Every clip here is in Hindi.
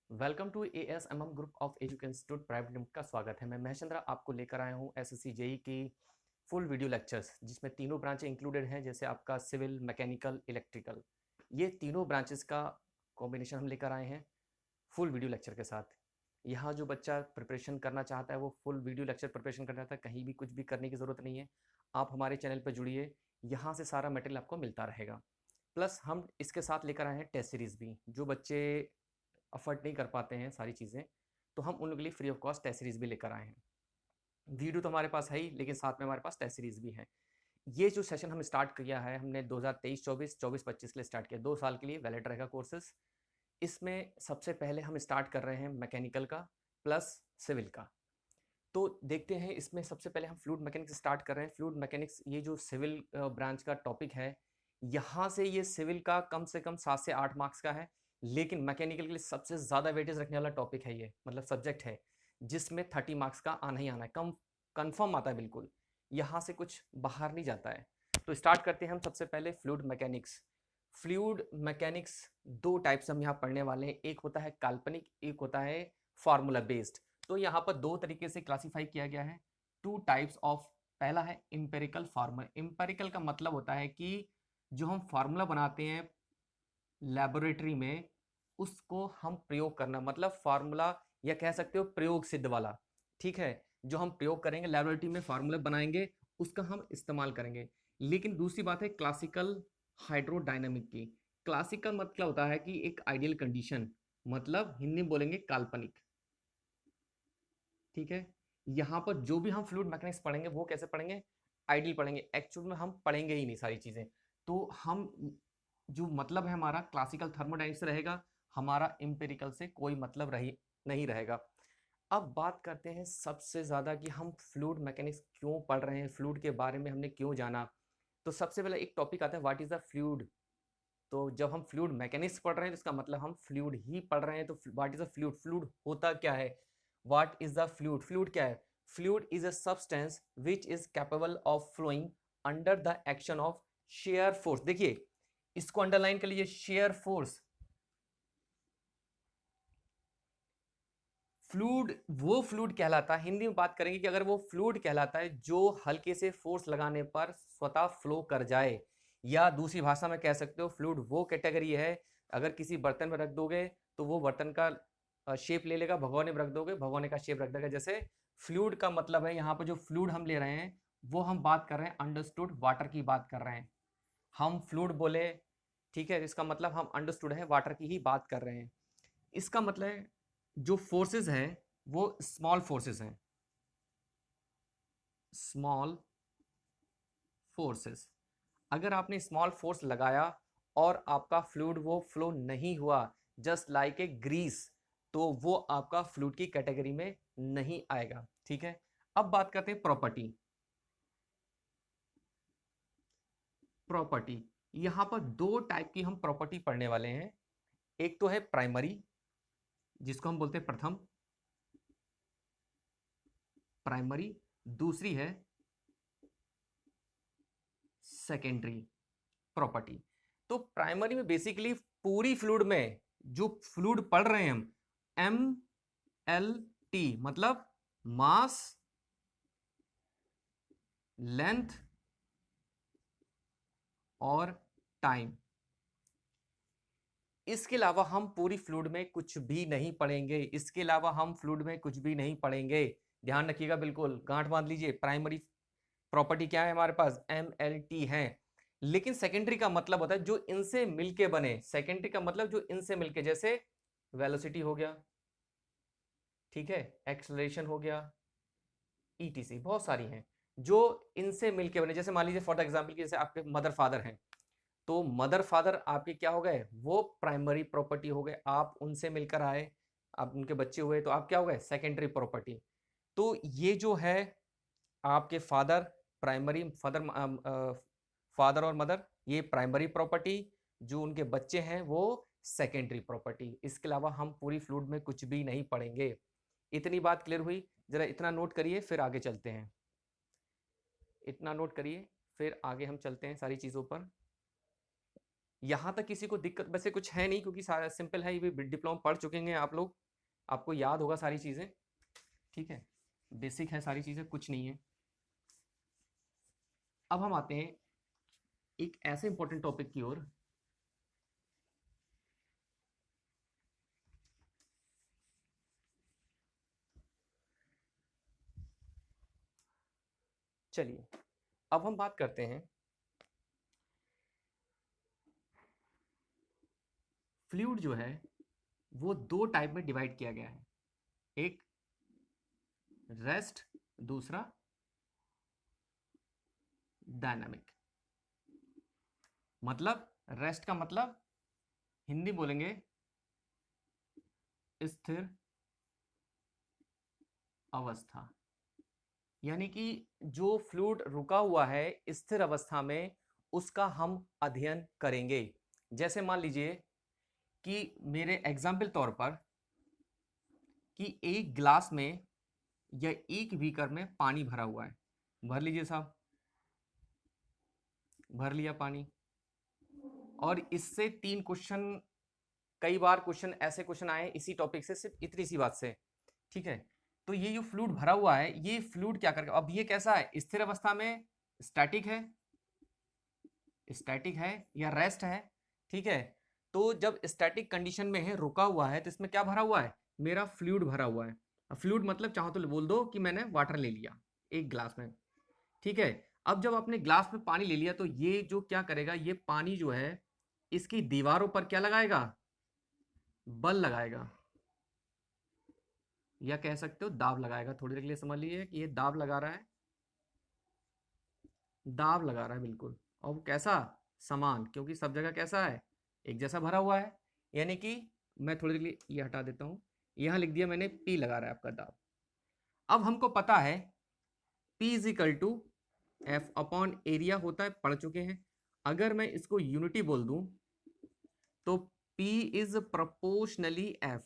Welcome to ASMM group of education institute private limited का स्वागत है। मैं महेश चंद्रा आपको लेकर आया हूँ SSC जेई की फुल वीडियो लेक्चर्स, जिसमें तीनों ब्रांचें इंक्लूडेड हैं, जैसे आपका सिविल, मैकेनिकल, इलेक्ट्रिकल। ये तीनों ब्रांचेस का कॉम्बिनेशन हम लेकर आए हैं फुल वीडियो लेक्चर के साथ। यहाँ जो बच्चा प्रिपरेशन करना चाहता है वो फुल वीडियो लेक्चर प्रिपरेशन करना चाहता है, कहीं भी कुछ भी करने की ज़रूरत नहीं है। आप हमारे चैनल पर जुड़िए, यहाँ से सारा मटेरियल आपको मिलता रहेगा। प्लस हम इसके साथ लेकर आए हैं टेस्ट सीरीज़ भी। जो बच्चे अफोर्ड नहीं कर पाते हैं सारी चीज़ें, तो हम उन लोगों के लिए free of cost test series भी लेकर आए हैं। वीडियो तो हमारे पास है ही, लेकिन साथ में हमारे पास टेस्ट सीरीज़ भी है। ये जो सेशन हम स्टार्ट किया है, हमने 2023-24, 24-25 के लिए स्टार्ट किया, 2 साल के लिए वैलिड रहेगा कोर्सेज़। इसमें सबसे पहले हम स्टार्ट कर रहे हैं मैकेनिकल का प्लस सिविल का। तो देखते हैं, इसमें सबसे पहले हम फ्लूइड मैकेनिक्स स्टार्ट कर रहे हैं। फ्लूइड मैकेनिक्स ये जो सिविल ब्रांच का टॉपिक है, यहाँ से ये सिविल का कम से कम 7 से 8 मार्क्स का है, लेकिन मैकेनिकल के लिए सबसे ज़्यादा वेटेज रखने वाला टॉपिक है ये, मतलब सब्जेक्ट है, जिसमें 30 मार्क्स का आना ही आना है, कन्फर्म आता है बिल्कुल, यहाँ से कुछ बाहर नहीं जाता है। तो स्टार्ट करते हैं हम सबसे पहले fluid mechanics. Fluid mechanics 2 type से हम यहाँ पढ़ने वाले हैं, एक होता है काल्पनिक, एक होता है फार्मूला बेस्ड। तो यहाँ पर 2 तरीके से क्लासीफाई किया गया है, 2 टाइप्स ऑफ। पहला है इंपेरिकल फार्मूला। इंपेरिकल का मतलब होता है कि जो हम फार्मूला बनाते हैं लैबोरेटरी में, उसको हम प्रयोग करना, मतलब फार्मूला, या कह सकते हो प्रयोग सिद्ध वाला। ठीक है, जो हम प्रयोग करेंगे लैबोरेटरी में, फार्मूला बनाएंगे, उसका हम इस्तेमाल करेंगे। लेकिन दूसरी बात है क्लासिकल हाइड्रोडायनामिक की। क्लासिकल मतलब होता है कि एक आइडियल कंडीशन, मतलब हिंदी में बोलेंगे काल्पनिक। ठीक है, यहाँ पर जो भी हम फ्लूइड मैकेनिक्स पढ़ेंगे वो कैसे पढ़ेंगे, आइडियल पढ़ेंगे, एक्चुअल में हम पढ़ेंगे ही नहीं सारी चीज़ें। तो हम जो मतलब है हमारा क्लासिकल थर्मोडायनेमिक्स रहेगा, हमारा एम्पिरिकल से कोई मतलब नहीं रहेगा। अब बात करते हैं सबसे ज़्यादा कि हम फ्लूइड मैकेनिक्स क्यों पढ़ रहे हैं, फ्लूइड के बारे में हमने क्यों जाना। तो सबसे पहले एक टॉपिक आता है, व्हाट इज़ द फ्लूइड। तो जब हम फ्लूइड मैकेनिक्स पढ़ रहे हैं तो इसका मतलब हम फ्लूइड ही पढ़ रहे हैं। तो what is the fluid, fluid होता क्या है, what is the fluid, fluid क्या है। Fluid is a substance which is capable of flowing under the action of shear force. देखिए, इसको अंडरलाइन कर लीजिए, शेयर फोर्स। फ्लूइड वो फ्लूइड कहलाता है, हिंदी में बात करेंगे कि अगर वो फ्लूइड कहलाता है जो हल्के से फोर्स लगाने पर स्वतः फ्लो कर जाए, या दूसरी भाषा में कह सकते हो फ्लूइड वो कैटेगरी है, अगर किसी बर्तन में रख दोगे तो वो बर्तन का शेप ले लेगा, भगोने में रख दोगे भगोने का शेप रख देगा। जैसे फ्लूइड का मतलब है, यहाँ पर जो फ्लूइड हम ले रहे हैं वो हम बात कर रहे हैं अंडरस्टूड वाटर की बात कर रहे हैं। हम फ्लूइड बोले, ठीक है, इसका मतलब हम अंडरस्टूड है वाटर की ही बात कर रहे हैं। इसका मतलब है जो फोर्सेस हैं वो स्मॉल फोर्सेस हैं, स्मॉल फोर्सेस। अगर आपने स्मॉल फोर्स लगाया और आपका फ्लूइड वो फ्लो नहीं हुआ, जस्ट लाइक ए ग्रीस, तो वो आपका फ्लूइड की कैटेगरी में नहीं आएगा। ठीक है, अब बात करते हैं प्रॉपर्टी। प्रॉपर्टी, यहां पर 2 टाइप की हम प्रॉपर्टी पढ़ने वाले हैं। एक तो है प्राइमरी, जिसको हम बोलते हैं प्रथम प्राइमरी, दूसरी है सेकेंडरी प्रॉपर्टी। तो प्राइमरी में बेसिकली पूरी फ्लूइड में जो फ्लूइड पढ़ रहे हैं हम, MLT मतलब मास, लेंथ और टाइम। इसके अलावा हम पूरी फ्लूइड में कुछ भी नहीं पढ़ेंगे, इसके अलावा हम फ्लूइड में कुछ भी नहीं पढ़ेंगे। ध्यान रखिएगा, बिल्कुल गांठ बांध लीजिए। प्राइमरी प्रॉपर्टी क्या है हमारे पास, MLT है। लेकिन सेकेंडरी का मतलब होता है जो इनसे मिलके बने। सेकेंडरी का मतलब जो इनसे मिलके, जैसे वेलोसिटी हो गया, ठीक है, एक्सेलरेशन हो गया, ETC, बहुत सारी हैं जो इनसे मिलके बने। जैसे मान लीजिए फॉर द एग्जाम्पल की, जैसे आपके मदर फादर हैं, तो मदर फादर आपके क्या हो गए, वो प्राइमरी प्रॉपर्टी हो गए। आप उनसे मिलकर आए, आप उनके बच्चे हुए, तो आप क्या हो गए, सेकेंडरी प्रॉपर्टी। तो ये जो है आपके फादर, प्राइमरी फादर, फादर और मदर, ये प्राइमरी प्रॉपर्टी, जो उनके बच्चे हैं वो सेकेंडरी प्रॉपर्टी। इसके अलावा हम पूरी फ्लूइड में कुछ भी नहीं पढ़ेंगे। इतनी बात क्लियर हुई, जरा इतना नोट करिए फिर आगे चलते हैं। इतना नोट करिए फिर आगे हम चलते हैं सारी चीज़ों पर। यहाँ तक किसी को दिक्कत वैसे कुछ है नहीं, क्योंकि सारा सिंपल है, ये भी डिप्लोमा पढ़ चुके हैं आप लोग, आपको याद होगा सारी चीज़ें, ठीक है, बेसिक है सारी चीज़ें, कुछ नहीं है। अब हम आते हैं एक ऐसे इंपॉर्टेंट टॉपिक की ओर, चलिए अब हम बात करते हैं फ्लूइड जो है वो दो टाइप में डिवाइड किया गया है, एक रेस्ट, दूसरा डायनामिक। मतलब रेस्ट का मतलब हिंदी बोलेंगे स्थिर अवस्था, यानी कि जो फ्लूइड रुका हुआ है स्थिर अवस्था में उसका हम अध्ययन करेंगे। जैसे मान लीजिए कि मेरे एग्जाम्पल तौर पर कि एक ग्लास में या एक बीकर में पानी भरा हुआ है, भर लीजिए साहब, भर लिया पानी, और इससे 3 क्वेश्चन, कई बार क्वेश्चन ऐसे क्वेश्चन आए इसी टॉपिक से, सिर्फ इतनी सी बात से, ठीक है। तो ये जो फ्लूइड भरा हुआ है, ये फ्लूइड क्या करेगा, अब ये कैसा है, स्थिर अवस्था में स्टैटिक है, स्टैटिक है या रेस्ट है, ठीक है। तो जब स्टैटिक कंडीशन में है, रुका हुआ है, तो इसमें क्या भरा हुआ है, मेरा फ्लूइड भरा हुआ है। अब फ्लूइड मतलब चाहो तो बोल दो कि मैंने वाटर ले लिया एक ग्लास में, ठीक है। अब जब आपने ग्लास में पानी ले लिया तो ये जो क्या करेगा, ये पानी जो है इसकी दीवारों पर क्या लगाएगा, बल लगाएगा, या कह सकते हो दाब लगाएगा। थोड़ी देर के लिए समझ लीजिए कि ये दाब लगा रहा है, दाब लगा रहा है बिल्कुल, और वो कैसा, समान, क्योंकि सब जगह कैसा है, एक जैसा भरा हुआ है। यानी कि मैं थोड़ी देर के लिए ये हटा देता हूँ, यहाँ लिख दिया मैंने P लगा रहा है आपका दाब। अब हमको पता है P is equal to F upon area होता है, पढ़ चुके हैं। अगर मैं इसको यूनिटी बोल दूं तो P इज प्रोपोर्शनली F,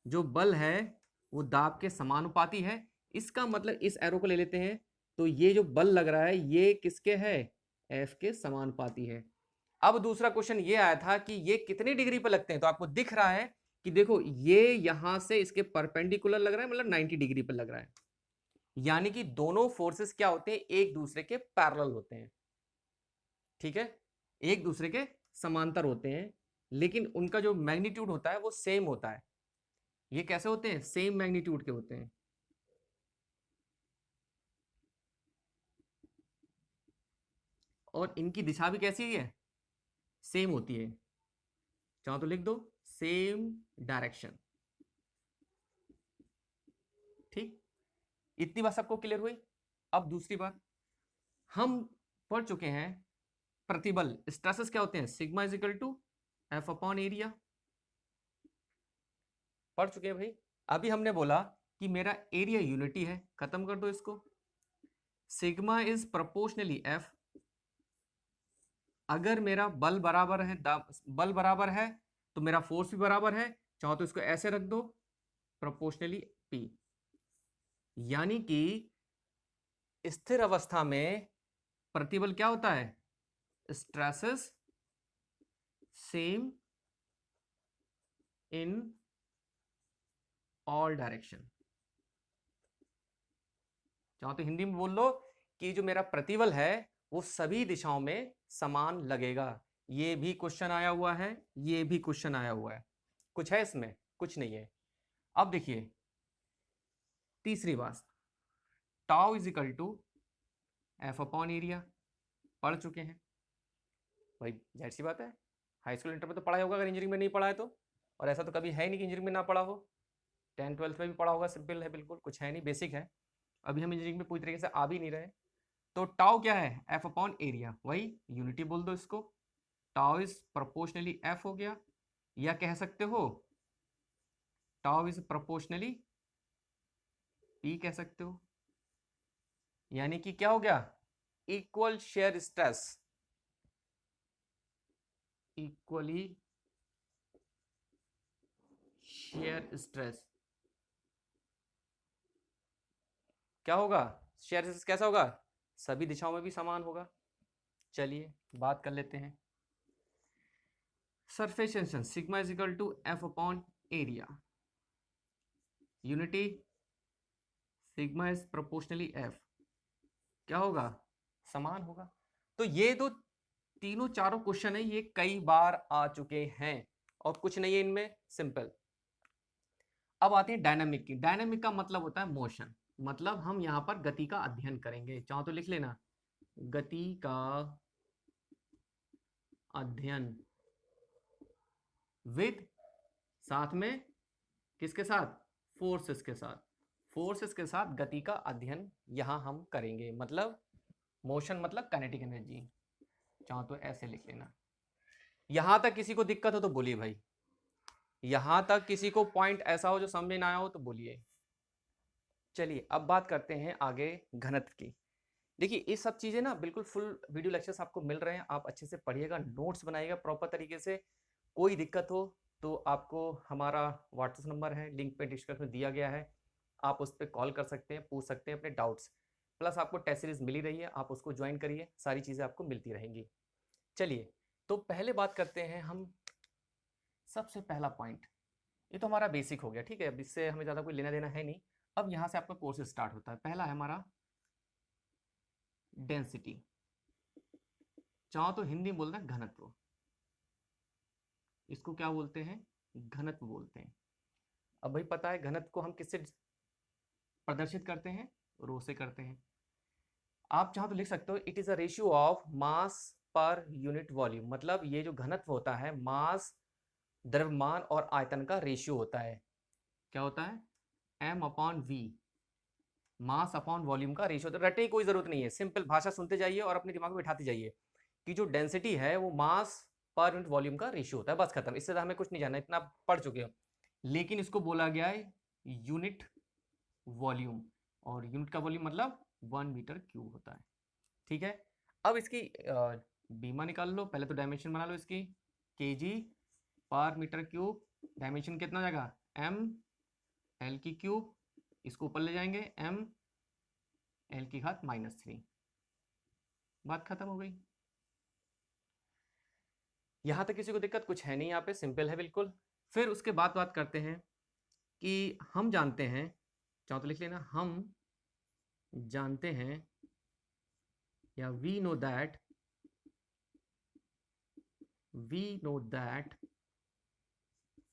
जो बल है वो दाब के समानुपाती है। इसका मतलब इस एरो को ले लेते हैं, तो ये जो बल लग रहा है ये किसके है, F के समानुपाती है। अब दूसरा क्वेश्चन ये आया था कि ये कितनी डिग्री पर लगते हैं, तो आपको दिख रहा है कि देखो ये यहां से इसके परपेंडिकुलर लग रहा है, मतलब 90 डिग्री पर लग रहा है, यानी कि दोनों फोर्सेस क्या होते हैं, एक दूसरे के पैरेलल होते हैं, ठीक है, एक दूसरे के समांतर होते हैं, लेकिन उनका जो मैग्नीट्यूड होता है वो सेम होता है। ये कैसे होते हैं, सेम मैग्नीट्यूड के होते हैं। और इनकी दिशा भी कैसी है, सेम होती है, चाहो तो लिख दो सेम डायरेक्शन, ठीक। इतनी बात सबको क्लियर हुई। अब दूसरी बात, हम पढ़ चुके हैं प्रतिबल, स्ट्रेसेस क्या होते हैं, sigma is equal to F upon area, पढ़ चुके हैं भाई। अभी हमने बोला कि मेरा एरिया यूनिटी है, खत्म कर दो इसको, सिग्मा इज प्रोपोर्शनली एफ, अगर मेरा बल बराबर है, बल बराबर है तो मेरा फोर्स भी बराबर है, चाहो तो इसको ऐसे रख दो प्रोपोर्शनली पी, यानी कि स्थिर अवस्था में प्रतिबल क्या होता है, stresses same in all direction. चाहो तो हिंदी में बोल लो कि जो मेरा प्रतिबल है वो सभी दिशाओं में समान लगेगा। ये भी क्वेश्चन आया हुआ है, ये भी क्वेश्चन आया हुआ है, कुछ है इसमें, कुछ नहीं है। अब देखिए तीसरी बात, tau is equal to F upon area, पढ़ चुके हैं भाई, जाहिर सी बात है, हाई स्कूल इंटर में तो पढ़ा होगा, अगर इंजीनियरिंग में नहीं पढ़ा है तो, और ऐसा तो कभी है नहीं कि इंजीनियरिंग में ना पढ़ा हो, 10th 12th में भी पढ़ा होगा, सिंपल है बिल्कुल, कुछ है नहीं, बेसिक है। अभी हम इंजीनियरिंग में पूरी तरीके से आ भी नहीं रहे। तो टाउ क्या है, एफ अपॉन एरिया, वही यूनिटी बोल दो इसको, टाउ इज प्रोपोर्शनली एफ हो गया, या कह सकते हो टाउ इज प्रोपोर्शनली पी कह सकते हो, यानी कि क्या हो गया, equal shear stress, equally shear stress, क्या होगा, शेयर स्ट्रेस कैसा होगा, सभी दिशाओं में भी समान होगा। चलिए बात कर लेते हैं, surface tension sigma is equal to F upon area, unity sigma is proportionally F, क्या होगा, समान होगा। तो ये दो तीनों चारों क्वेश्चन है, ये कई बार आ चुके हैं और कुछ नहीं है इनमें, सिंपल। अब आते हैं डायनामिक की। डायनामिक का मतलब होता है मोशन, मतलब हम यहां पर गति का अध्ययन करेंगे, चाहो तो लिख लेना, गति का अध्ययन विद, साथ में किसके साथ, फोर्सेस के साथ, फोर्सेस के साथ गति का अध्ययन यहां हम करेंगे। मतलब मोशन मतलब काइनेटिक एनर्जी, चाहो तो ऐसे लिख लेना। यहां तक किसी को दिक्कत हो तो बोलिए भाई, यहां तक किसी को पॉइंट ऐसा हो जो समझ में ना आया हो तो बोलिए। चलिए अब बात करते हैं आगे घनत्व की। देखिए ये सब चीजें ना बिल्कुल फुल वीडियो लेक्चर्स आपको मिल रहे हैं, आप अच्छे से पढ़िएगा, नोट्स बनाइएगा प्रॉपर तरीके से। कोई दिक्कत हो तो आपको हमारा व्हाट्सएप नंबर है, लिंक पे डिस्क्रिप्शन में दिया गया है, आप उस पर कॉल कर सकते हैं, पूछ सकते हैं अपने डाउट्स। प्लस आपको टेस्ट सीरीज मिली रही है, आप उसको ज्वाइन करिए, सारी चीज़ें आपको मिलती रहेंगी। चलिए तो पहले बात करते हैं हम, सबसे पहला पॉइंट, ये तो हमारा बेसिक हो गया, ठीक है, अब इससे हमें ज़्यादा कोई लेना देना है नहीं। अब यहाँ से आपका कोर्स स्टार्ट होता है। पहला है हमारा डेंसिटी, चाहो तो हिंदी में बोलना घनत्व, इसको क्या बोलते हैं, घनत्व बोलते हैं। अब भाई पता है घनत्व को हम किससे प्रदर्शित करते हैं, रो से करते हैं। आप चाहो तो लिख सकते हो it is a ratio of mass per unit volume, मतलब ये जो घनत्व होता है मास, द्रव्यमान और आयतन का रेशियो होता है। क्या होता है, m upon V, mass upon volume का रेशियो। रटने की कोई जरूरत नहीं है, सिंपल भाषा सुनते जाइए और अपने दिमाग में बैठाते जाइए कि जो डेंसिटी है वो मास पर यूनिट वॉल्यूम का रेशियो होता है, बस खत्म, इससे हमें कुछ नहीं जानना, इतना पढ़ चुके हो। लेकिन इसको बोला गया है यूनिट वॉल्यूम, और यूनिट का वॉल्यूम मतलब 1 मीटर क्यूब होता है, ठीक है। अब इसकी बीमा निकाल लो, पहले तो डायमेंशन बना लो इसकी, केजी पर मीटर क्यूब, डायमेंशन कितना हो जाएगा, m l की क्यूब, इसको ऊपर ले जाएंगे m l की घात -3, बात खत्म हो गई। यहां तक किसी को दिक्कत कुछ है नहीं, यहाँ पे सिंपल है बिल्कुल। फिर उसके बाद बात करते हैं कि हम जानते हैं, चाहो तो लिख लेना, हम जानते हैं या we know that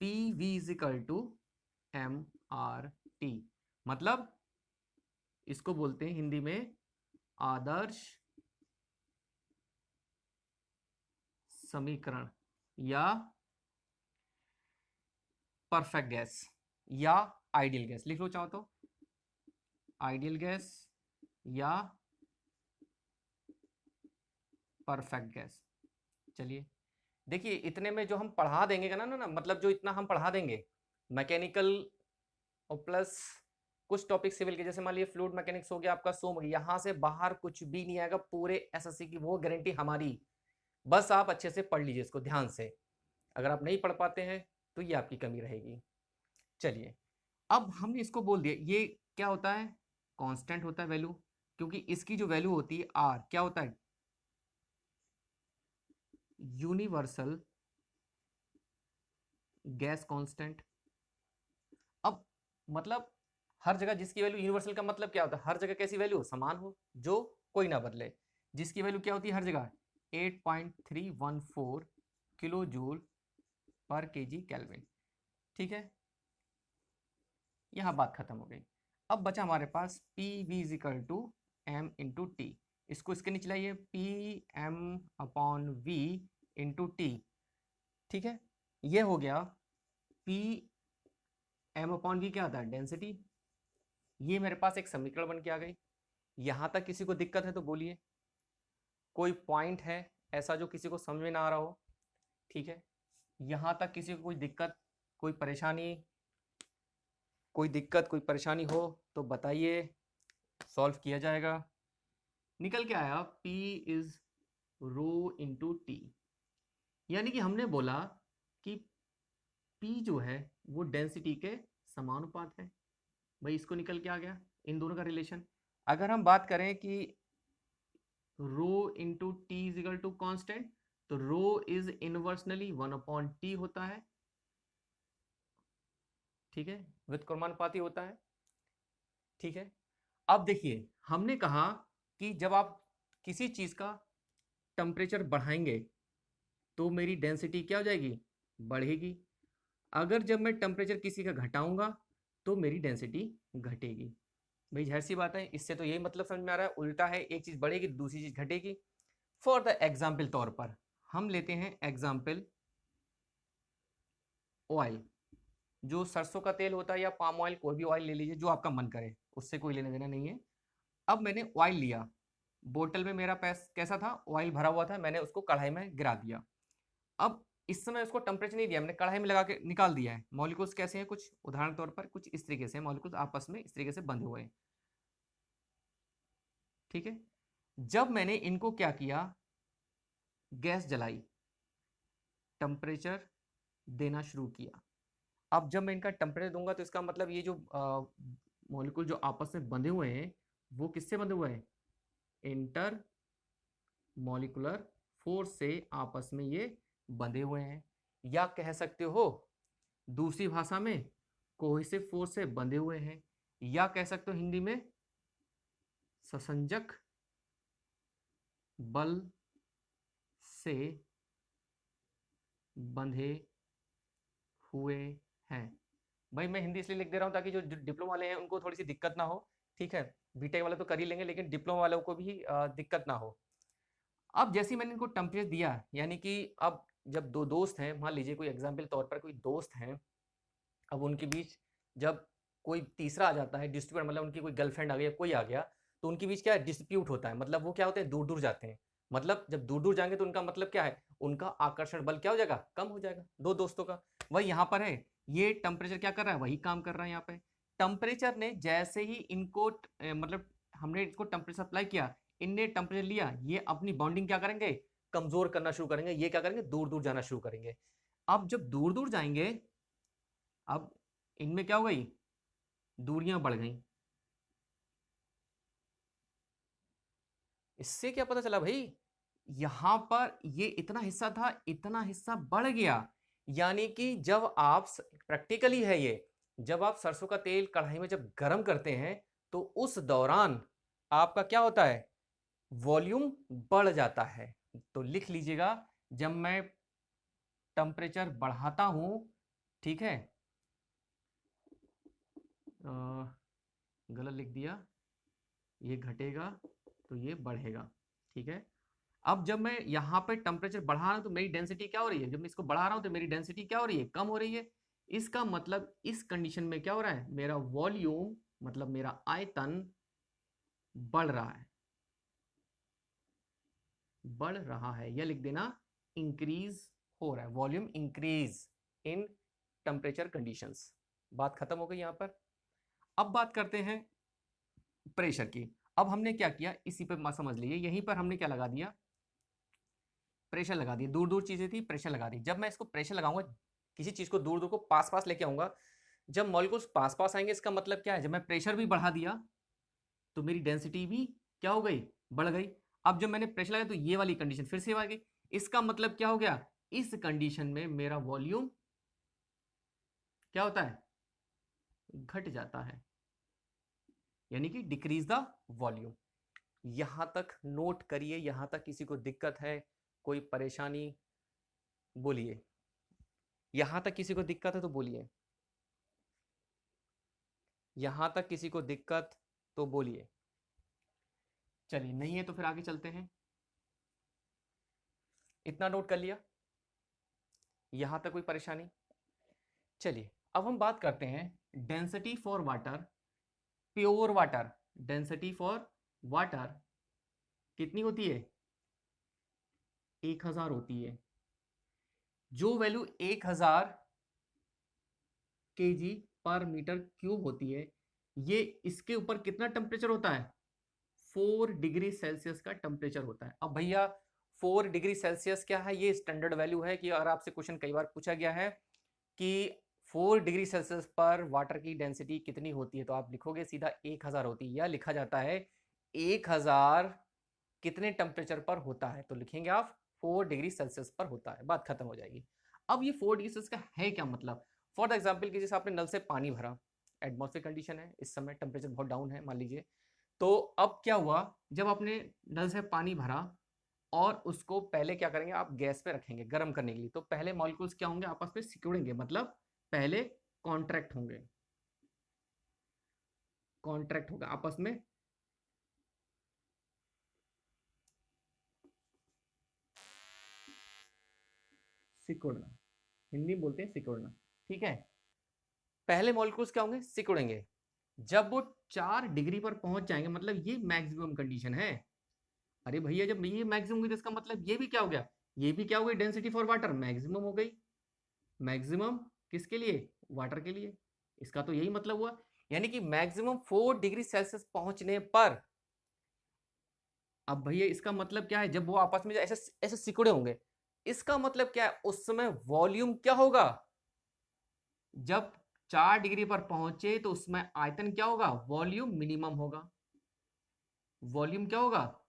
PV is equal to MRT, मतलब इसको बोलते हैं हिंदी में आदर्श समीकरण या परफेक्ट गैस या आइडियल गैस, लिख लो चाहो तो, आइडियल गैस या परफेक्ट गैस। चलिए देखिए इतने में जो हम पढ़ा देंगे ना मतलब जो इतना हम पढ़ा देंगे मैकेनिकल और प्लस कुछ टॉपिक सिविल के, जैसे मान लीजिए फ्लूइड मैकेनिक्स हो गया आपका, सोम हो गया, यहाँ से बाहर कुछ भी नहीं आएगा पूरे एसएससी की, वो गारंटी हमारी। बस आप अच्छे से पढ़ लीजिए इसको ध्यान से, अगर आप नहीं पढ़ पाते हैं तो ये आपकी कमी रहेगी। चलिए अब हमने इसको बोल दिया, ये क्या होता है, कांस्टेंट होता है वैल्यू, क्योंकि इसकी जो वैल्यू होती है आर, क्या होता है, यूनिवर्सल गैस कांस्टेंट। अब मतलब हर जगह जिसकी वैल्यू, यूनिवर्सल का मतलब क्या होता है, हर जगह कैसी वैल्यू, समान हो, जो कोई ना बदले, जिसकी वैल्यू क्या होती है हर जगह, 8.314 किलो जूल पर केजी केल्विन, ठीक है। यहां बात खत्म हो गई। अब बचा हमारे पास PV is equal to M into T, इसको इसके नीचे लाइए, PM upon V into T, ठीक है। ये हो गया PM अपॉन V, क्या आता है, डेंसिटी। ये मेरे पास एक समीकरण बन के आ गई। यहां तक किसी को दिक्कत है तो बोलिए, कोई पॉइंट है ऐसा जो किसी को समझ में ना आ रहा हो, ठीक है। यहां तक किसी को कोई दिक्कत, कोई परेशानी, कोई दिक्कत कोई परेशानी हो तो बताइए, सॉल्व किया जाएगा। निकल के आया P is rho into T, यानी कि हमने बोला कि P जो है वो डेंसिटी के समानुपात है, भाई इसको निकल के आ गया इन दोनों का रिलेशन। अगर हम बात करें कि rho into t is equal to constant, तो रो इज इनवर्सनली 1/T होता है, ठीक है, विद क्रमानुपाती होता है, ठीक है। अब देखिए हमने कहा कि जब आप किसी चीज का टेम्परेचर बढ़ाएंगे तो मेरी डेंसिटी क्या हो जाएगी, बढ़ेगी। अगर जब मैं टेम्परेचर किसी का घटाऊंगा तो मेरी डेंसिटी घटेगी। भाई जाहिर सी बात है, इससे तो यही मतलब समझ में आ रहा है, उल्टा है, एक चीज बढ़ेगी दूसरी चीज घटेगी। फॉर द एग्जाम्पल तौर पर हम लेते हैं एग्जाम्पल ऑयल, जो सरसों का तेल होता है या पाम ऑयल, कोई भी ऑयल ले लीजिए जो आपका मन करे, उससे कोई लेना देना नहीं है। अब मैंने ऑयल लिया, बोतल में मेरा कैसा था, ऑयल भरा हुआ था, मैंने उसको कढ़ाई में गिरा दिया। अब इस समय उसको टेम्परेचर नहीं दिया, मैंने कढ़ाई में लगा के निकाल दिया है। मॉलिक्यूल्स कैसे हैं, कुछ उदाहरण तौर पर कुछ इस तरीके से मॉलिक्यूल्स आपस में इस तरीके से बंधे हुए हैं, ठीक है। जब मैंने इनको क्या किया, गैस जलाई, टेम्परेचर देना शुरू किया। अब जब मैं इनका टेम्परेचर दूंगा तो इसका मतलब ये जो मॉलिक्यूल जो आपस में बंधे हुए हैं वो किससे बंधे हुए हैं, इंटर मॉलिकुलर फोर्स से आपस में ये बंधे हुए हैं, या कह सकते हो दूसरी भाषा में कोहेसिव फोर्स से बंधे हुए हैं, या कह सकते हो हिंदी में ससंजक बल से बंधे हुए हैं। भाई मैं हिंदी इसलिए लिख दे रहा हूं ताकि जो डिप्लोमा वाले हैं उनको थोड़ी सी दिक्कत ना हो, ठीक है। बीटेक वाले तो कर ही लेंगे लेकिन डिप्लोमा वालों को भी दिक्कत ना हो। अब जैसे ही मैंने इनको टेम्परेचर दिया, यानी कि अब जब दो दोस्त हैं, मान लीजिए कोई एग्जाम्पल तौर पर कोई दोस्त हैं, अब उनके बीच जब कोई तीसरा आ जाता है, डिस्ट्रीब्यूटर मतलब उनकी कोई गर्लफ्रेंड आ गई, कोई आ गया, तो उनके बीच क्या है, डिस्प्यूट होता है। मतलब वो क्या होते हैं, दूर दूर जाते हैं। मतलब जब दूर दूर जाएंगे तो उनका मतलब क्या है, उनका आकर्षण बल क्या हो जाएगा, कम हो जाएगा दो दोस्तों का। वही यहाँ पर है, ये टेम्परेचर क्या कर रहा है, वही काम कर रहा है यहाँ पे। टेम्परेचर ने जैसे ही इनको मतलब हमने इसको टेम्परेचर अप्लाई किया, इनने टेम्परेचर लिया, ये अपनी बॉन्डिंग क्या करेंगे, कमजोर करना शुरू करेंगे, ये क्या करेंगे, दूर दूर जाना शुरू करेंगे। अब जब दूर दूर जाएंगे, अब इनमें क्या हो गई, दूरियां बढ़ गई। इससे क्या पता चला भाई, यहां पर ये इतना हिस्सा था, इतना हिस्सा बढ़ गया। यानी कि जब आप प्रैक्टिकली है ये, जब आप सरसों का तेल कढ़ाई में जब गर्म करते हैं तो उस दौरान आपका क्या होता है, वॉल्यूम बढ़ जाता है। तो लिख लीजिएगा, जब मैं टेम्परेचर बढ़ाता हूं, ठीक है, गलत लिख दिया, ये घटेगा तो ये बढ़ेगा, ठीक है। अब जब मैं यहाँ पे टेम्परेचर बढ़ा रहा हूं तो मेरी डेंसिटी क्या हो रही है, जब मैं इसको बढ़ा रहा हूं तो मेरी डेंसिटी क्या हो रही है, कम हो रही है। इसका मतलब इस कंडीशन में क्या हो रहा है, मेरा वॉल्यूम मतलब मेरा आयतन बढ़ रहा है, बढ़ रहा है, या लिख देना इंक्रीज हो रहा है, volume increase in temperature conditions. बात खत्म हो गई यहां पर। अब बात करते हैं प्रेशर की। अब हमने क्या किया, इसी पे समझ लीजिए, यहीं पर हमने क्या लगा दिया, प्रेशर लगा दिया। दूर दूर चीजें थी, प्रेशर लगा दी। जब मैं इसको प्रेशर लगाऊंगा, किसी चीज को दूर दूर को पास पास लेके आऊंगा, जब मॉलिक्यूल्स पास पास आएंगे, इसका मतलब क्या है, जब मैं प्रेशर भी बढ़ा दिया तो मेरी डेंसिटी भी क्या हो गई, बढ़ गई। अब जब मैंने प्रेशर लगाया तो ये वाली कंडीशन फिर से आ गई। इसका मतलब क्या हो गया, इस कंडीशन में मेरा वॉल्यूम क्या होता है, घट जाता है, यानी कि डिक्रीज द वॉल्यूम। यहां तक नोट करिए, यहां तक किसी को दिक्कत है, कोई परेशानी, बोलिए। यहां तक किसी को दिक्कत है तो बोलिए, यहां तक किसी को दिक्कत तो बोलिए। चलिए नहीं है तो फिर आगे चलते हैं। इतना नोट कर लिया, यहां तक कोई परेशानी। चलिए अब हम बात करते हैं density for water, pure water. Density for water कितनी होती है, 1000 होती है। जो वैल्यू 1000 kg पर मीटर क्यूब होती है, ये इसके ऊपर कितना टेम्परेचर होता है, 4 डिग्री सेल्सियस का टेम्परेचर होता है। अब भैया 4 डिग्री सेल्सियस क्या है, ये स्टैंडर्ड वैल्यू है कि, और आपसे क्वेश्चन कई बार पूछा गया है कि 4 डिग्री सेल्सियस पर वाटर की डेंसिटी कितनी होती है, तो आप लिखोगे सीधा 1000 होती है, या लिखा जाता है 1000 कितने टेम्परेचर पर होता है, तो लिखेंगे आप 4 डिग्री सेल्सियस पर होता है, बात खत्म हो जाएगी। अब ये 4 डिग्री सेल्सियस का है क्या मतलब? फॉर द एग्जाम्पल कि जैसे आपने नल से पानी भरा, एटमॉस्फेयर कंडीशन है, इस समय टेम्परेचर बहुत डाउन है मान लीजिए, तो अब क्या हुआ, जब आपने नल से पानी भरा और उसको पहले क्या करेंगे आप, गैस पे रखेंगे गर्म करने के लिए, तो पहले मॉलिक्यूल्स क्या होंगे, आपस में सिकुड़ेंगे, मतलब पहले कॉन्ट्रैक्ट होंगे, कॉन्ट्रैक्ट होगा आपस में, सिकुड़ना, हिंदी में बोलते हैं सिकुड़ना, ठीक है। पहले मॉलिक्यूल्स क्या होंगे, सिकुड़ेंगे। जब वो 4 डिग्री पर पहुंच जाएंगे, मतलब ये मैक्सिमम कंडीशन है। अरे भैया जब ये मैक्सिमम हुई तो इसका मतलब ये भी क्या हो गया, ये भी क्या हो गई, डेंसिटी फॉर वाटर मैक्सिमम हो गई। मैक्सिमम किसके लिए, वाटर के लिए। इसका तो यही मतलब हुआ, यानी कि मैक्सिमम 4 डिग्री सेल्सियस पहुंचने पर, अब भैया इसका मतलब क्या है, जब वो आपस में ऐसे ऐसे सिकुड़े होंगे, इसका मतलब क्या है, उस समय वॉल्यूम क्या होगा, जब 4 डिग्री पर पहुंचे तो उसमें आयतन क्या होगा, वॉल्यूम मिनिमम होगा। वॉल्यूम क्या होगा,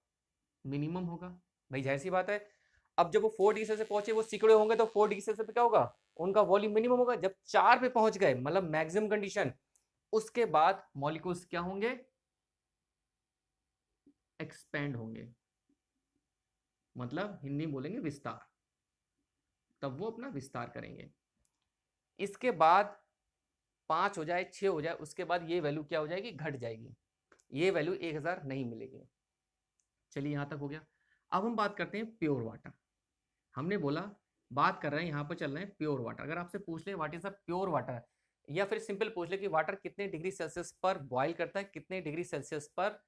मिनिमम होगा। भाई जाहिर सी बात है, अब जब वो 4 डिग्री सेल्सियस पहुंचे, वो सिकुड़े होंगे, तो 4 डिग्री सेल्सियस पे क्या होगा, उनका वॉल्यूम मिनिमम होगा। जब 4 पे पहुंच गए, मतलब मैक्सिमम कंडीशन, उसके बाद मॉलिक्यूल्स क्या होंगे, एक्सपेंड होंगे, मतलब हिंदी में बोलेंगे विस्तार, तब वो अपना विस्तार करेंगे। इसके बाद 5 हो जाए, 6 हो जाए, उसके बाद ये वैल्यू क्या हो जाएगी, घट जाएगी, ये वैल्यू 1000 नहीं मिलेगी। चलिए यहां तक हो गया। अब हम बात करते हैं प्योर वाटर। हमने बोला बात कर रहे हैं, यहाँ पर चल रहे हैं प्योर वाटर। अगर आपसे पूछ ले what is a pure water, या फिर सिंपल पूछ ले कि वाटर कितने डिग्री सेल्सियस पर बॉईल करता है, कितने डिग्री सेल्सियस पर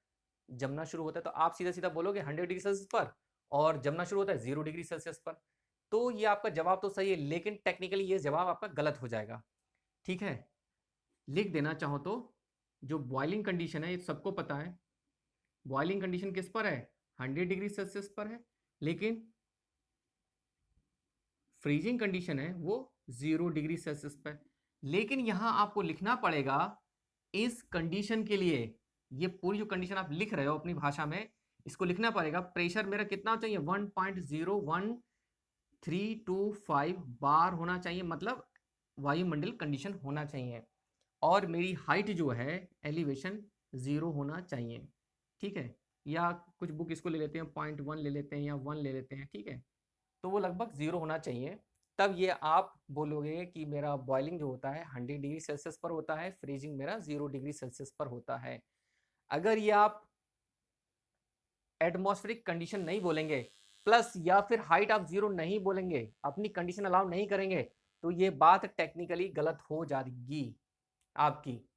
जमना शुरू होता है, तो आप सीधा सीधा बोलोगे 100 डिग्री सेल्सियस पर, और जमना शुरू होता है 0 डिग्री सेल्सियस पर। तो ये आपका जवाब तो सही है, लेकिन टेक्निकली ये जवाब आपका गलत हो जाएगा, ठीक है। लिख देना चाहो तो, जो बॉइलिंग कंडीशन है ये सबको पता है, बॉइलिंग कंडीशन किस पर है, 100 डिग्री सेल्सियस पर है, लेकिन फ्रीजिंग कंडीशन है वो 0 डिग्री सेल्सियस पर। लेकिन यहां आपको लिखना पड़ेगा इस कंडीशन के लिए, ये पूरी जो कंडीशन आप लिख रहे हो अपनी भाषा में, इसको लिखना पड़ेगा, प्रेशर मेरा कितना चाहिए, 1.01325 बार होना चाहिए, मतलब वायुमंडल कंडीशन होना चाहिए, और मेरी हाइट जो है एलिवेशन 0 होना चाहिए, ठीक है। या कुछ बुक इसको ले लेते हैं 0.1 ले लेते हैं, या 1 ले लेते हैं, ठीक है। तो वो लगभग 0 होना चाहिए, तब ये आप बोलोगे कि मेरा बॉइलिंग जो होता है 100 डिग्री सेल्सियस पर होता है, फ्रीजिंग मेरा 0 डिग्री सेल्सियस पर होता है। अगर ये आप एटमॉस्फेरिक कंडीशन नहीं बोलेंगे, प्लस या फिर हाइट आप 0 नहीं बोलेंगे, अपनी कंडीशन अलाउ नहीं करेंगे, तो ये बात टेक्निकली गलत हो जाएगी आपकी।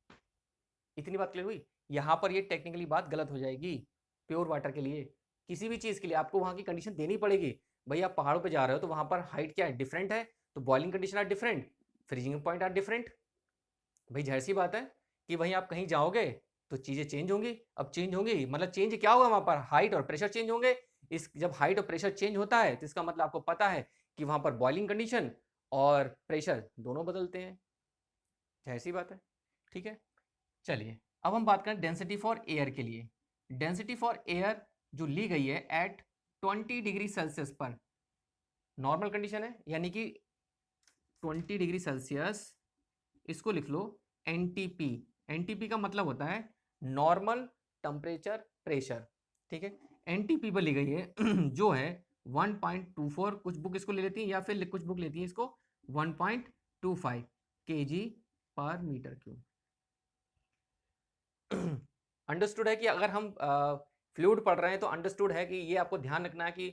इतनी बात क्लियर हुई, यहाँ पर ये टेक्निकली बात गलत हो जाएगी। प्योर वाटर के लिए, किसी भी चीज़ के लिए आपको वहाँ की कंडीशन देनी पड़ेगी। भाई आप पहाड़ों पे जा रहे हो तो वहाँ पर हाइट क्या है, डिफरेंट है, तो boiling condition are different, freezing point are different. भाई जाहिर सी बात है कि वहीं आप कहीं जाओगे तो चीज़ें चेंज होंगी। अब चेंज होंगी मतलब चेंज क्या होगा, वहाँ पर हाइट और प्रेशर चेंज होंगे। इस जब हाइट और प्रेशर चेंज होता है तो इसका मतलब आपको पता है कि वहाँ पर बॉइलिंग कंडीशन और प्रेशर दोनों बदलते हैं, जाहिर सी बात है, ठीक है। चलिए अब हम बात करें डेंसिटी फॉर एयर के लिए। डेंसिटी फॉर एयर जो ली गई है एट 20 डिग्री सेल्सियस पर, नॉर्मल कंडीशन है, यानी कि 20 डिग्री सेल्सियस, इसको लिख लो एनटीपी। एनटीपी का मतलब होता है नॉर्मल टेम्परेचर प्रेशर, ठीक है। एनटीपी पर ली गई है जो है 1.24, कुछ बुक इसको ले लेती है, या फिर कुछ बुक लेती है इसको 1.25 kg पर मीटर क्यूब। अंडरस्टूड है कि अगर हम फ्लूइड पढ़ रहे हैं तो अंडरस्टूड है कि ये आपको ध्यान रखना है कि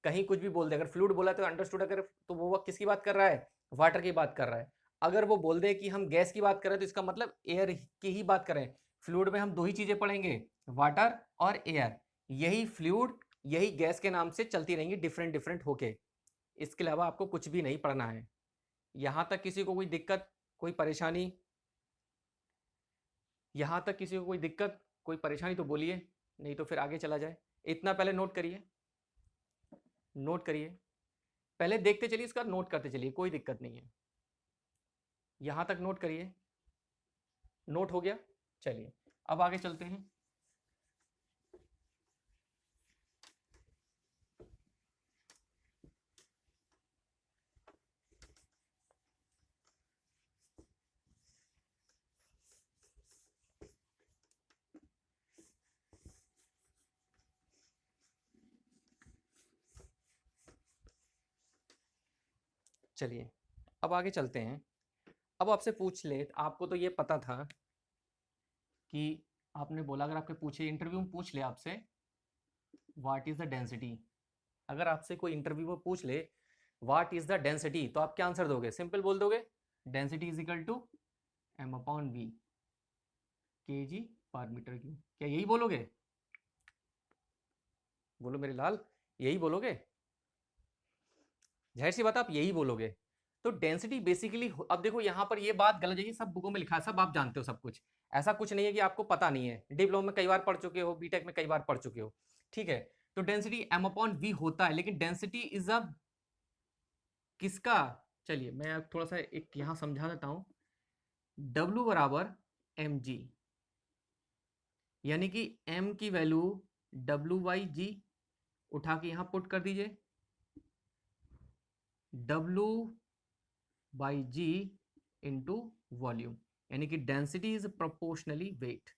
कहीं कुछ भी बोल दे, अगर फ्लूइड बोला तो अंडरस्टूड, अगर तो वो किसकी बात कर रहा है, वाटर की बात कर रहा है। अगर वो बोल दे कि हम गैस की बात कर रहे हैं तो इसका मतलब एयर की ही बात करें। फ्लूइड में हम दो ही चीजें पढ़ेंगे, वाटर और एयर, यही फ्लूइड यही गैस के नाम से चलती रहेंगी डिफरेंट डिफरेंट होके, इसके अलावा आपको कुछ भी नहीं पढ़ना है। यहाँ तक किसी को कोई दिक्कत, कोई परेशानी, यहाँ तक किसी को कोई दिक्कत कोई परेशानी तो बोलिए, नहीं तो फिर आगे चला जाए। इतना पहले नोट करिए, नोट करिए, पहले देखते चलिए इसका, नोट करते चलिए, कोई दिक्कत नहीं है। यहाँ तक नोट करिए, नोट हो गया। चलिए अब आगे चलते हैं। चलिए अब आगे चलते हैं। अब आपसे पूछ ले, आपको तो ये पता था कि आपने बोला, अगर आपके पूछे इंटरव्यू में पूछ ले आपसे व्हाट इज द डेंसिटी, अगर आपसे कोई इंटरव्यू में पूछ ले व्हाट इज द डेंसिटी, तो आप क्या आंसर दोगे? सिंपल बोल दोगे density is equal to m/v kg/m3। क्या यही बोलोगे? बोलो मेरे लाल, यही बोलोगे? जाहिर सी बात आप यही बोलोगे। तो डेंसिटी बेसिकली, अब देखो यहाँ पर ये बात गलत है, सब बुकों में लिखा है, सब आप जानते हो सब कुछ, ऐसा कुछ नहीं है कि आपको पता नहीं है, डिप्लोमा में कई बार पढ़ चुके हो, बीटेक में कई बार पढ़ चुके हो, ठीक है। तो डेंसिटी m/v होता है, लेकिन डेंसिटी इज अ किसका, चलिए मैं अब थोड़ा सा एक यहाँ समझा देता हूँ। W बराबर mg, यानी कि m की वैल्यू W/g उठा के यहाँ पुट कर दीजिए, W/g इंटू वॉल्यूम, यानी कि density is proportionally weight.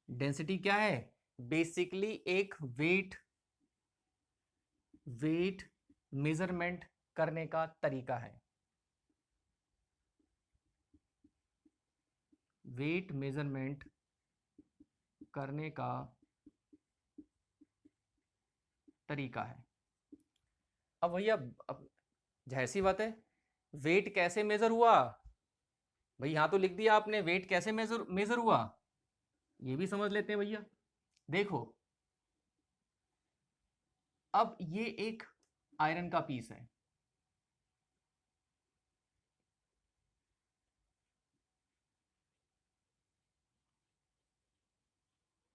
Density क्या है? बेसिकली एक वेट मेजरमेंट करने का तरीका है, वेट मेजरमेंट करने का तरीका है। अब भैया, अब जाहिर सी बात है, वेट कैसे मेजर हुआ भाई, यहां तो लिख दिया आपने, वेट कैसे मेजर हुआ, ये भी समझ लेते हैं भैया। देखो अब ये एक आयरन का पीस है,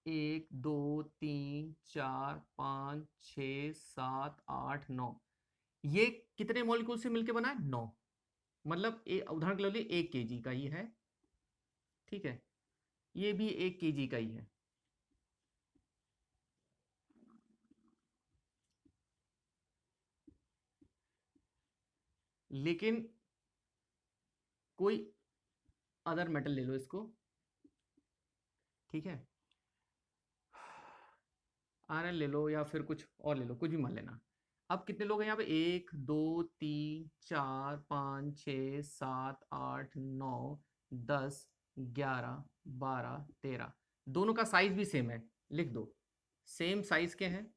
एक दो तीन चार पाँच छ 7 8 9, ये कितने मॉलिक्यूल से मिलके बना है? 9। मतलब उदाहरण के लिए 1 kg का ही है, ठीक है, ये भी 1 kg का ही है। लेकिन कोई अदर मेटल ले लो इसको, ठीक है, आयरन ले लो या फिर कुछ और ले लो, कुछ भी मान लेना। अब कितने लोग हैं यहाँ पे? 1 2 3 4 5 6 7 8 9 10 11 12 13, दोनों का साइज भी सेम है, लिख दो सेम साइज के हैं।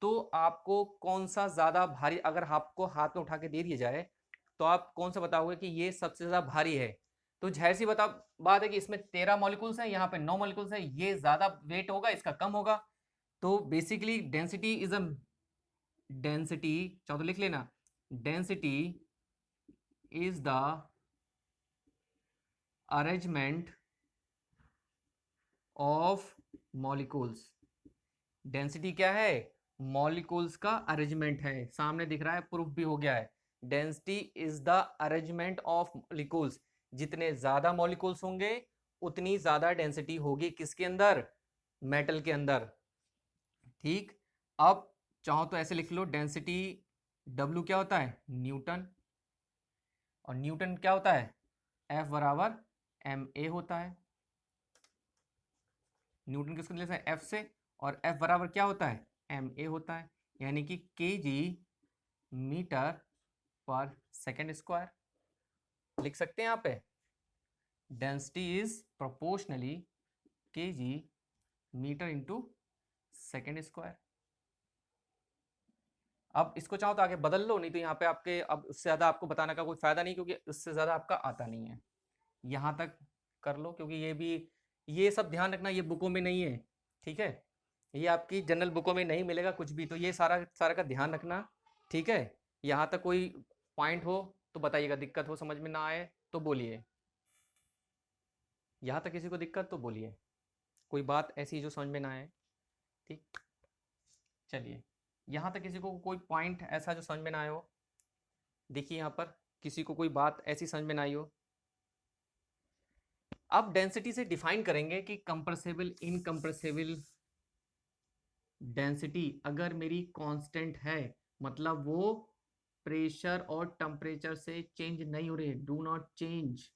तो आपको कौन सा ज्यादा भारी, अगर आपको हाथ में उठा के दे दिया जाए तो आप कौन सा बताओगे कि ये सबसे ज्यादा भारी है? तो जाहिर सी बात है कि इसमें 13 मॉलिक्यूल्स हैं, यहाँ पे 9 मॉलिक्यूल्स हैं, ये ज्यादा वेट होगा, इसका कम होगा। तो basically density is a, density चाहो तो लिख लेना, density is the arrangement of molecules. Density क्या है? मॉलिक्यूल्स का अरेंजमेंट है, सामने दिख रहा है, प्रूफ भी हो गया है। Density is the arrangement of molecules, जितने ज्यादा मॉलिक्यूल्स होंगे उतनी ज्यादा डेंसिटी होगी, किसके अंदर? मेटल के अंदर, ठीक। अब चाहो तो ऐसे लिख लो, डेंसिटी W क्या होता है? न्यूटन, और न्यूटन क्या होता है? F बराबर ma होता है। न्यूटन किसको ले सकते हैं? F से, और F बराबर क्या होता है? ma होता है, यानी कि kg/s²। लिख सकते हैं यहाँ पे, डेंसिटी इज प्रोपोर्शनली kg/s²। अब इसको चाहो तो आगे बदल लो, नहीं तो यहाँ पे आपके, अब उससे ज़्यादा आपको बताने का कोई फायदा नहीं, क्योंकि उससे ज़्यादा आपका आता नहीं है। यहाँ तक कर लो, क्योंकि ये सब ध्यान रखना, ये बुकों में नहीं है, ठीक है, ये आपकी जनरल बुकों में नहीं मिलेगा कुछ भी, तो ये सारा सारा का ध्यान रखना, ठीक है। यहाँ तक कोई पॉइंट हो तो बताइएगा, दिक्कत हो, समझ में ना आए तो बोलिए, यहाँ तक किसी को दिक्कत तो बोलिए, कोई बात ऐसी जो समझ में ना आए, ठीक। चलिए, यहाँ तक किसी को कोई पॉइंट ऐसा जो समझ में ना आए हो, देखिए यहाँ पर किसी को कोई बात ऐसी समझ में ना आई हो। अब डेंसिटी से डिफाइन करेंगे कि कंप्रेसिबल, इनकंप्रेसिबल डेंसिटी अगर मेरी कांस्टेंट है, मतलब वो प्रेशर और टेम्परेचर से चेंज नहीं हो रही, डू नॉट चेंज,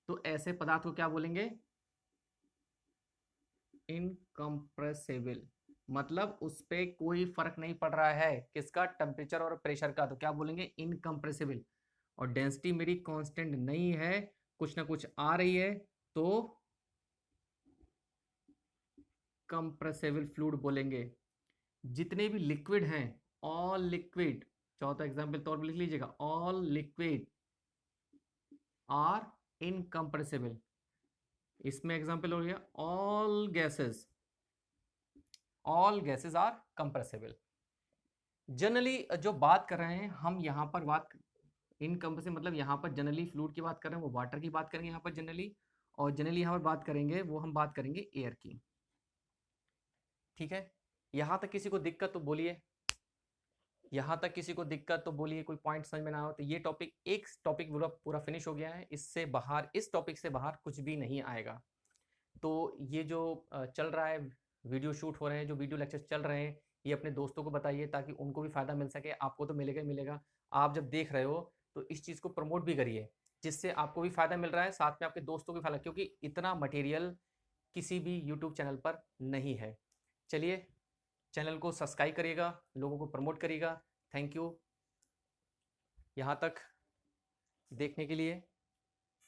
तो ऐसे पदार्थ को क्या बोलेंगे? इनकंप्रेसिबल। मतलब उस पे कोई फर्क नहीं पड़ रहा है, किसका, टेम्परेचर और प्रेशर का, तो क्या बोलेंगे, इनकम्प्रेसिबल। और डेंसिटी मेरी कांस्टेंट नहीं है, कुछ ना कुछ आ रही है, तो कंप्रेसिबल फ्लूइड बोलेंगे। जितने भी लिक्विड हैं, ऑल लिक्विड, चौथा एग्जाम्पल तौर पर लिख लीजिएगा, ऑल लिक्विड आर इनकम्प्रेसिबल। इसमें एग्जाम्पल हो गया all gases are compressible. Generally जो बात कर रहे हैं हम यहाँ पर, बात इनकम्प्रेसिबल मतलब यहाँ पर जनरली फ्लूइड की बात कर रहे हैं, वो वाटर की बात करेंगे यहाँ पर जनरली, और जनरली यहाँ पर बात करेंगे वो हम बात करेंगे एयर की। ठीक है, यहाँ तक किसी को दिक्कत तो बोलिए, यहाँ तक किसी को दिक्कत तो बोलिए, कोई पॉइंट समझ में ना हो तो। ये टॉपिक, एक टॉपिक पूरा फिनिश हो गया है, इससे बाहर, इस टॉपिक से बाहर कुछ भी नहीं आएगा। तो ये जो चल रहा है, वीडियो शूट हो रहे हैं, जो वीडियो लेक्चर चल रहे हैं, ये अपने दोस्तों को बताइए ताकि उनको भी फ़ायदा मिल सके। आपको तो मिलेगा ही मिलेगा, आप जब देख रहे हो तो इस चीज़ को प्रमोट भी करिए, जिससे आपको भी फ़ायदा मिल रहा है, साथ में आपके दोस्तों को भी फ़ायदा, क्योंकि इतना मटेरियल किसी भी यूट्यूब चैनल पर नहीं है। चलिए, चैनल को सब्सक्राइब करिएगा, लोगों को प्रमोट करिएगा। थैंक यू यहाँ तक देखने के लिए।